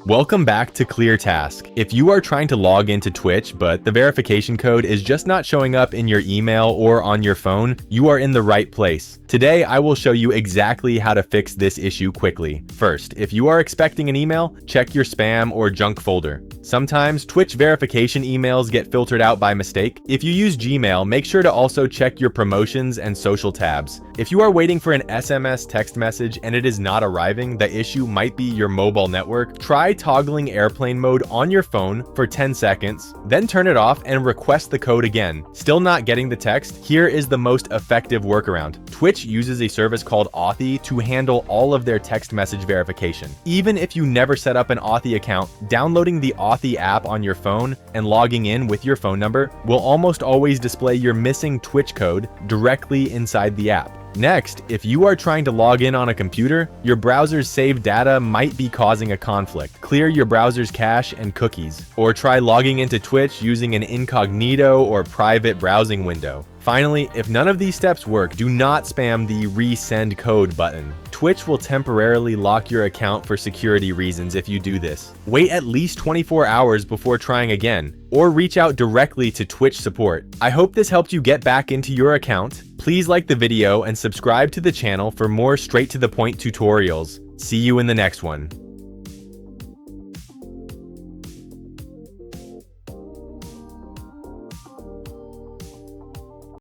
Welcome back to ClearTask. If you are trying to log into Twitch, but the verification code is just not showing up in your email or on your phone, you are in the right place. Today, I will show you exactly how to fix this issue quickly. First, if you are expecting an email, check your spam or junk folder. Sometimes Twitch verification emails get filtered out by mistake. If you use Gmail, make sure to also check your promotions and social tabs. If you are waiting for an SMS text message and it is not arriving, the issue might be your mobile network. Try toggling airplane mode on your phone for 10 seconds, then turn it off and request the code again. Still not getting the text? Here is the most effective workaround. Twitch uses a service called Authy to handle all of their text message verification. Even if you never set up an Authy account, downloading the Authy app on your phone and logging in with your phone number will almost always display your missing Twitch code directly inside the app. Next, if you are trying to log in on a computer, your browser's saved data might be causing a conflict. Clear your browser's cache and cookies, or try logging into Twitch using an incognito or private browsing window. Finally, if none of these steps work, do not spam the resend code button. Twitch will temporarily lock your account for security reasons if you do this. Wait at least 24 hours before trying again, or reach out directly to Twitch support. I hope this helped you get back into your account. Please like the video and subscribe to the channel for more straight to the point tutorials. See you in the next one.